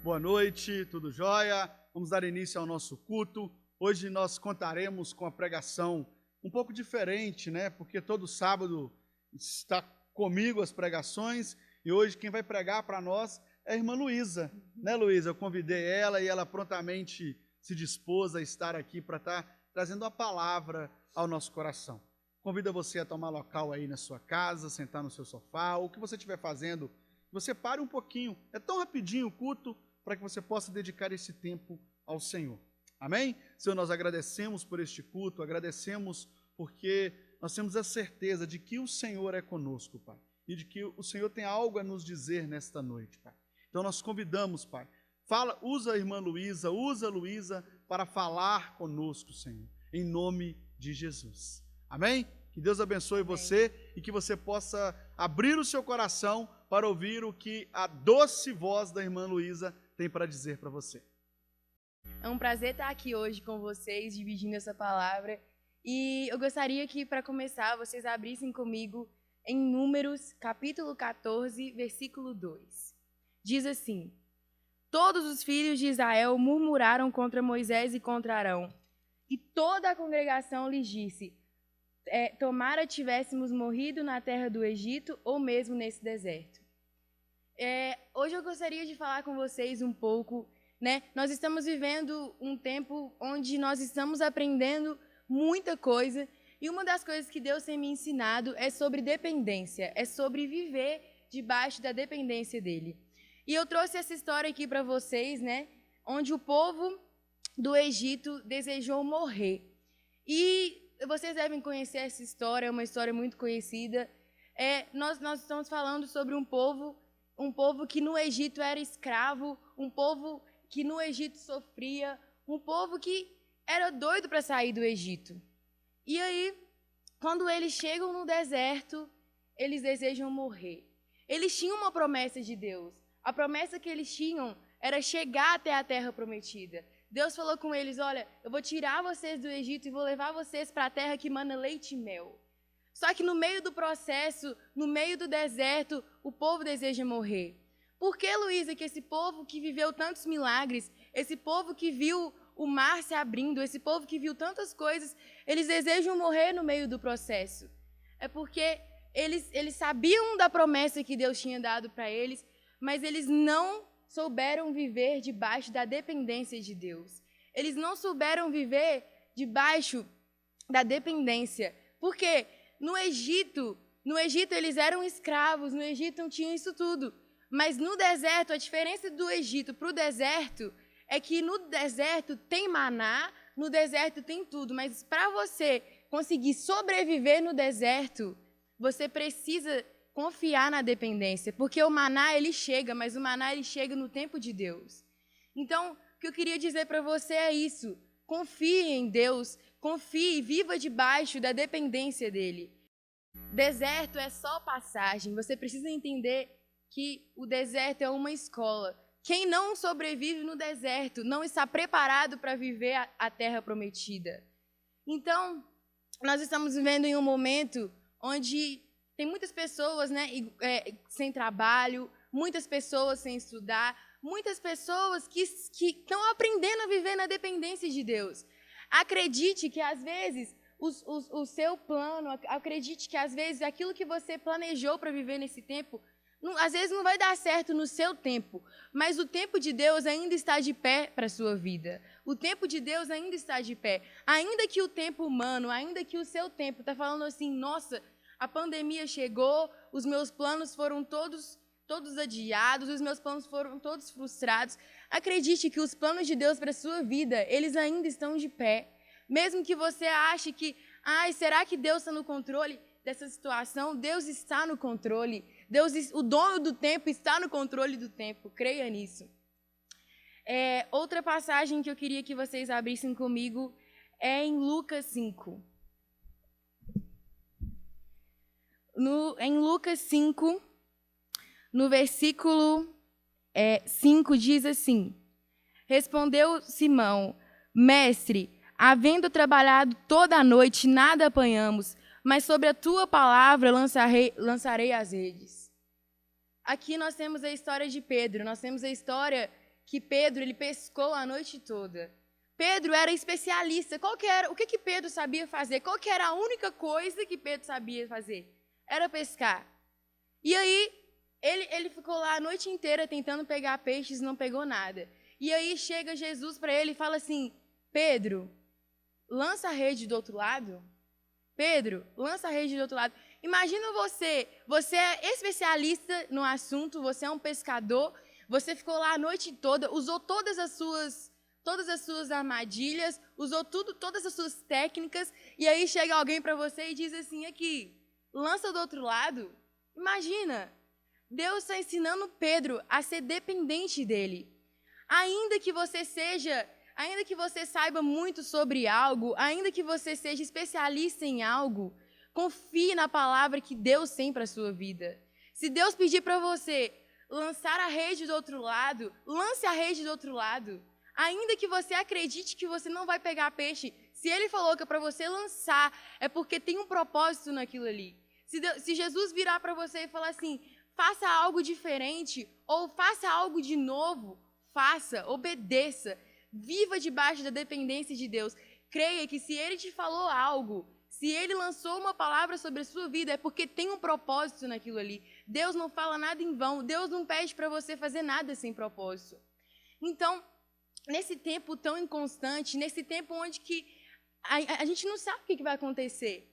Boa noite, tudo jóia? Vamos dar início ao nosso culto. Hoje nós contaremos com a pregação um pouco diferente, né? Porque todo sábado está comigo as pregações e hoje quem vai pregar para nós é a irmã Luísa, né, Luísa? Eu convidei ela e ela prontamente se dispôs a estar aqui para estar trazendo a palavra ao nosso coração. Convido você a tomar local aí na sua casa, sentar no seu sofá, ou o que você estiver fazendo, você pare um pouquinho, é tão rapidinho o culto, para que você possa dedicar esse tempo ao Senhor. Amém? Senhor, nós agradecemos por este culto, agradecemos porque nós temos a certeza de que o Senhor é conosco, Pai, e de que o Senhor tem algo a nos dizer nesta noite, Pai. Então nós convidamos, Pai, usa a irmã Luísa, usa a Luísa para falar conosco, Senhor, em nome de Jesus. Amém? Que Deus abençoe você e que você possa abrir o seu coração para ouvir o que a doce voz da irmã Luísa tem para dizer para você. É um prazer estar aqui hoje com vocês, dividindo essa palavra. E eu gostaria que, para começar, vocês abrissem comigo em Números, capítulo 14, versículo 2. Diz assim: Todos os filhos de Israel murmuraram contra Moisés e contra Arão. E toda a congregação lhes disse: tomara tivéssemos morrido na terra do Egito ou mesmo nesse deserto. Hoje eu gostaria de falar com vocês um pouco, né? Nós estamos vivendo um tempo onde nós estamos aprendendo muita coisa e uma das coisas que Deus tem me ensinado é sobre dependência, é sobre viver debaixo da dependência dele. E eu trouxe essa história aqui para vocês, né? Onde o povo do Egito desejou morrer. E vocês devem conhecer essa história, é uma história muito conhecida. Nós estamos falando sobre um povo que no Egito era escravo, um povo que no Egito sofria, um povo que era doido para sair do Egito. E aí, quando eles chegam no deserto, eles desejam morrer. Eles tinham uma promessa de Deus. A promessa que eles tinham era chegar até a terra prometida. Deus falou com eles: olha, eu vou tirar vocês do Egito e vou levar vocês para a terra que mana leite e mel. Só que no meio do processo, no meio do deserto, o povo deseja morrer. Por que, Luísa, que esse povo que viveu tantos milagres, esse povo que viu o mar se abrindo, esse povo que viu tantas coisas, eles desejam morrer no meio do processo? É porque eles sabiam da promessa que Deus tinha dado para eles, mas eles não souberam viver debaixo da dependência de Deus. Eles não souberam viver debaixo da dependência. Por quê? No Egito eles eram escravos, no Egito tinham isso tudo. Mas no deserto, a diferença do Egito para o deserto é que no deserto tem maná, no deserto tem tudo. Mas para você conseguir sobreviver no deserto, você precisa confiar na dependência. Porque o maná, ele chega, mas o maná, ele chega no tempo de Deus. Então, o que eu queria dizer para você é isso. Confie em Deus, confie e viva debaixo da dependência dele. Deserto é só passagem. Você precisa entender que o deserto é uma escola. Quem não sobrevive no deserto não está preparado para viver a terra prometida. Então, nós estamos vivendo em um momento onde tem muitas pessoas, né, sem trabalho, muitas pessoas sem estudar, muitas pessoas que estão aprendendo a viver na dependência de Deus. Acredite que, às vezes, o seu plano, acredite que, às vezes, aquilo que você planejou para viver nesse tempo, às vezes não vai dar certo no seu tempo, mas o tempo de Deus ainda está de pé para a sua vida. O tempo de Deus ainda está de pé. Ainda que o tempo humano, ainda que o seu tempo está falando assim, nossa, a pandemia chegou, os meus planos foram todos adiados, os meus planos foram todos frustrados. Acredite que os planos de Deus para a sua vida, eles ainda estão de pé. Mesmo que você ache que, será que Deus está no controle dessa situação? Deus está no controle. O dono do tempo está no controle do tempo. Creia nisso. Outra passagem que eu queria que vocês abrissem comigo é em Lucas 5. Em Lucas 5, no versículo 5, diz assim: Respondeu Simão: Mestre, havendo trabalhado toda a noite, nada apanhamos, mas sobre a tua palavra lançarei as redes. Aqui nós temos a história de Pedro, nós temos a história que Pedro ele pescou a noite toda. Pedro era especialista. O que Pedro sabia fazer? Qual que era a única coisa que Pedro sabia fazer? Era pescar. E aí, ele ficou lá a noite inteira tentando pegar peixes e não pegou nada. E aí chega Jesus para ele e fala assim, Pedro, lança a rede do outro lado. Pedro, lança a rede do outro lado. Imagina você é especialista no assunto, você é um pescador, você ficou lá a noite toda, usou todas as suas armadilhas, usou todas as suas técnicas, e aí chega alguém para você e diz assim, aqui, lança do outro lado. Imagina, Deus está ensinando Pedro a ser dependente dele. Ainda que você saiba muito sobre algo, ainda que você seja especialista em algo, confie na palavra que Deus tem para a sua vida. Se Deus pedir para você lançar a rede do outro lado, lance a rede do outro lado. Ainda que você acredite que você não vai pegar peixe, se Ele falou que é para você lançar, é porque tem um propósito naquilo ali. Se Jesus virar para você e falar assim, faça algo diferente ou faça algo de novo, faça, obedeça, viva debaixo da dependência de Deus. Creia que se Ele te falou algo, se Ele lançou uma palavra sobre a sua vida, é porque tem um propósito naquilo ali. Deus não fala nada em vão, Deus não pede para você fazer nada sem propósito. Então, nesse tempo tão inconstante, nesse tempo onde que a gente não sabe o que vai acontecer,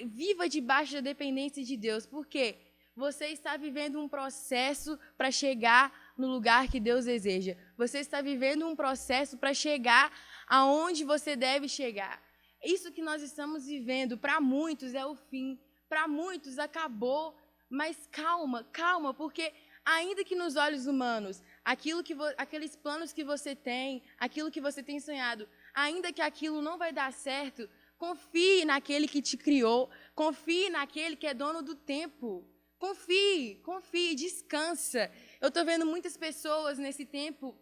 viva debaixo da dependência de Deus, porque você está vivendo um processo para chegar no lugar que Deus deseja. Você está vivendo um processo para chegar aonde você deve chegar. Isso que nós estamos vivendo, para muitos é o fim, para muitos acabou, mas calma, porque ainda que nos olhos humanos, aqueles planos que você tem, aquilo que você tem sonhado, ainda que aquilo não vai dar certo, confie naquele que te criou, confie naquele que é dono do tempo. Confie, descansa. Eu estou vendo muitas pessoas nesse tempo,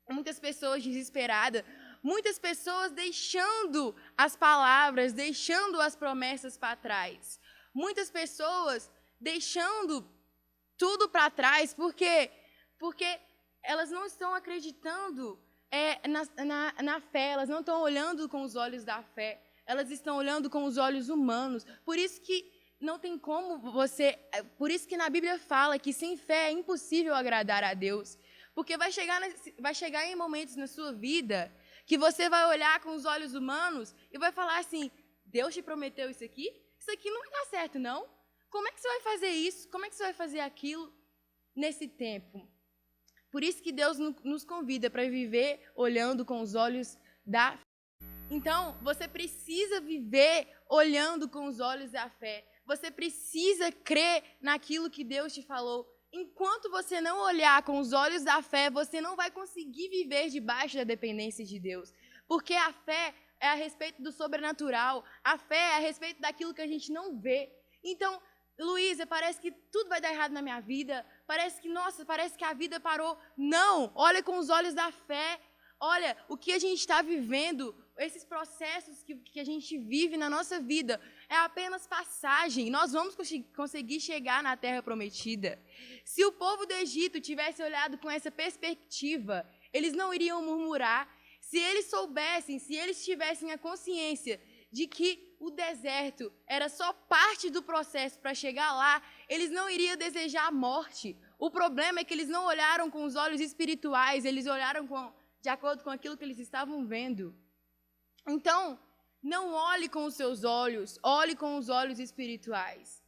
muitas pessoas desesperadas, muitas pessoas deixando as palavras, deixando as promessas para trás. Muitas pessoas deixando tudo para trás, porque elas não estão acreditando na fé, elas não estão olhando com os olhos da fé, elas estão olhando com os olhos humanos. Por isso que não tem como por isso que na Bíblia fala que sem fé é impossível agradar a Deus. Porque vai chegar em momentos na sua vida que você vai olhar com os olhos humanos e vai falar assim, Deus te prometeu isso aqui? Isso aqui não vai dar certo, não? Como é que você vai fazer isso? Como é que você vai fazer aquilo nesse tempo? Por isso que Deus nos convida para viver olhando com os olhos da fé. Então, você precisa viver olhando com os olhos da fé. Você precisa crer naquilo que Deus te falou. Enquanto você não olhar com os olhos da fé, você não vai conseguir viver debaixo da dependência de Deus. Porque a fé é a respeito do sobrenatural. A fé é a respeito daquilo que a gente não vê. Então, Luísa, parece que tudo vai dar errado na minha vida. Parece que a vida parou. Não! Olha com os olhos da fé. Olha, o que a gente está vivendo, esses processos que a gente vive na nossa vida, é apenas passagem. Nós vamos conseguir chegar na Terra Prometida. Se o povo do Egito tivesse olhado com essa perspectiva, eles não iriam murmurar. Se eles soubessem, se eles tivessem a consciência de que o deserto era só parte do processo para chegar lá, eles não iriam desejar a morte. O problema é que eles não olharam com os olhos espirituais, eles olharam de acordo com aquilo que eles estavam vendo. Então, não olhe com os seus olhos, olhe com os olhos espirituais.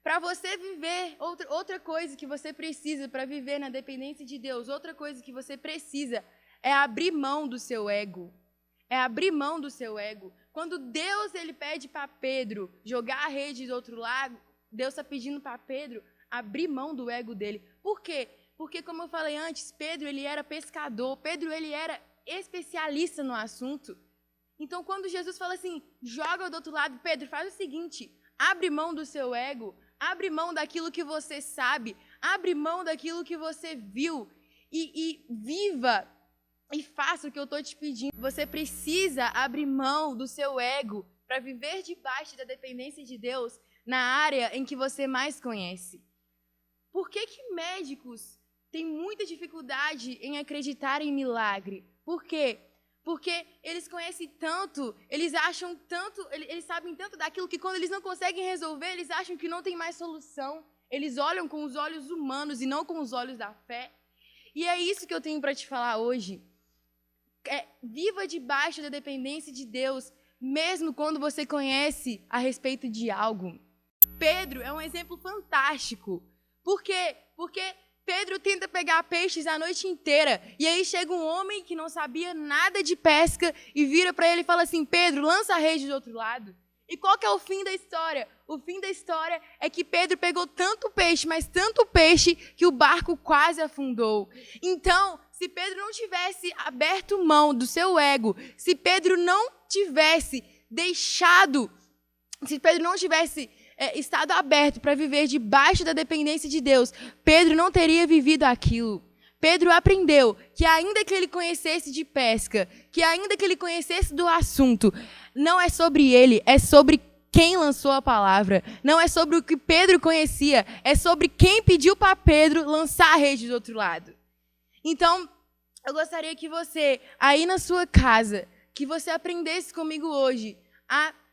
Para você viver, outra coisa que você precisa para viver na dependência de Deus, outra coisa que você precisa é abrir mão do seu ego. É abrir mão do seu ego. Quando Deus ele pede para Pedro jogar a rede do outro lado, Deus está pedindo para Pedro abrir mão do ego dele. Por quê? Porque, como eu falei antes, Pedro ele era pescador, Pedro ele era especialista no assunto. Então, quando Jesus fala assim, joga do outro lado, Pedro, faz o seguinte, abre mão do seu ego, abre mão daquilo que você sabe, abre mão daquilo que você viu e viva e faça o que eu estou te pedindo. Você precisa abrir mão do seu ego para viver debaixo da dependência de Deus na área em que você mais conhece. Por que médicos têm muita dificuldade em acreditar em milagre. Por quê? Porque eles conhecem tanto, eles acham tanto, eles sabem tanto daquilo que quando eles não conseguem resolver, eles acham que não tem mais solução. Eles olham com os olhos humanos e não com os olhos da fé. E é isso que eu tenho para te falar hoje. Viva debaixo da dependência de Deus, mesmo quando você conhece a respeito de algo. Pedro é um exemplo fantástico. Por quê? Porque Pedro tenta pegar peixes a noite inteira. E aí chega um homem que não sabia nada de pesca e vira para ele e fala assim: Pedro, lança a rede do outro lado. E qual que é o fim da história? O fim da história é que Pedro pegou tanto peixe, mas tanto peixe, que o barco quase afundou. Então, se Pedro não tivesse aberto mão do seu ego, se Pedro não tivesse deixado, se Pedro não tivesse estado aberto para viver debaixo da dependência de Deus, Pedro não teria vivido aquilo. Pedro aprendeu que ainda que ele conhecesse de pesca, que ainda que ele conhecesse do assunto, não é sobre ele, é sobre quem lançou a palavra. Não é sobre o que Pedro conhecia, é sobre quem pediu para Pedro lançar a rede do outro lado. Então, eu gostaria que você, aí na sua casa, que você aprendesse comigo hoje,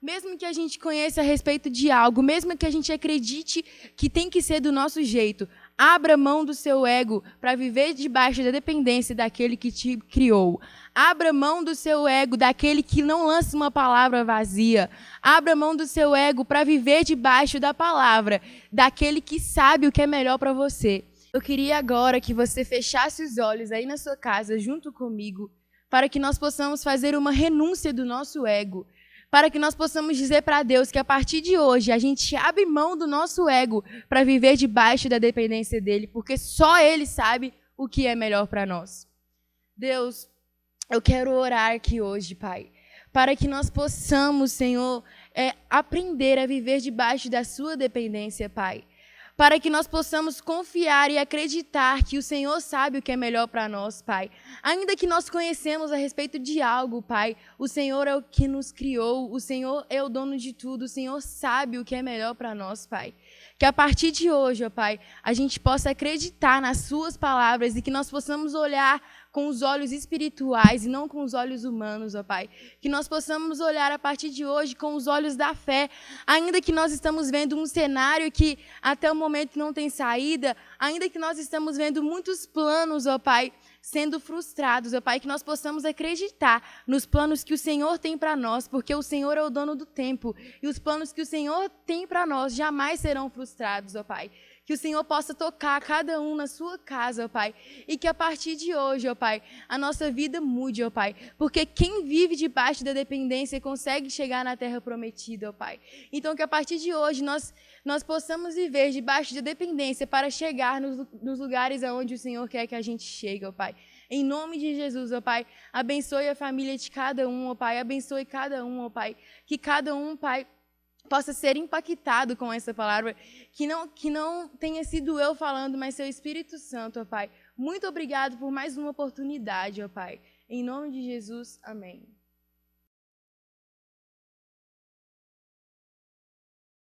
mesmo que a gente conheça a respeito de algo, mesmo que a gente acredite que tem que ser do nosso jeito, abra mão do seu ego para viver debaixo da dependência daquele que te criou. Abra mão do seu ego, daquele que não lança uma palavra vazia. Abra mão do seu ego para viver debaixo da palavra daquele que sabe o que é melhor para você. Eu queria agora que você fechasse os olhos aí na sua casa, junto comigo, para que nós possamos fazer uma renúncia do nosso ego. Para que nós possamos dizer para Deus que a partir de hoje a gente abre mão do nosso ego para viver debaixo da dependência dele, porque só ele sabe o que é melhor para nós. Deus, eu quero orar aqui hoje, Pai, para que nós possamos, Senhor, aprender a viver debaixo da sua dependência, Pai. Para que nós possamos confiar e acreditar que o Senhor sabe o que é melhor para nós, Pai. Ainda que nós conhecemos a respeito de algo, Pai, o Senhor é o que nos criou, o Senhor é o dono de tudo, o Senhor sabe o que é melhor para nós, Pai. Que a partir de hoje, ó Pai, a gente possa acreditar nas suas palavras e que nós possamos olhar com os olhos espirituais e não com os olhos humanos, ó Pai. Que nós possamos olhar a partir de hoje com os olhos da fé, ainda que nós estamos vendo um cenário que até o momento não tem saída, ainda que nós estamos vendo muitos planos, ó Pai, sendo frustrados, ó Pai, que nós possamos acreditar nos planos que o Senhor tem para nós, porque o Senhor é o dono do tempo, e os planos que o Senhor tem para nós jamais serão frustrados, ó Pai. Que o Senhor possa tocar cada um na sua casa, ó Pai, e que a partir de hoje, ó Pai, a nossa vida mude, ó Pai, porque quem vive debaixo da dependência consegue chegar na terra prometida, ó Pai. Então que a partir de hoje nós possamos viver debaixo da dependência para chegar nos lugares aonde o Senhor quer que a gente chegue, ó Pai. Em nome de Jesus, ó Pai, abençoe a família de cada um, ó Pai, abençoe cada um, ó Pai, que cada um, Pai, possa ser impactado com essa palavra, que não tenha sido eu falando, mas seu Espírito Santo, ó Pai. Muito obrigado por mais uma oportunidade, ó Pai. Em nome de Jesus, amém.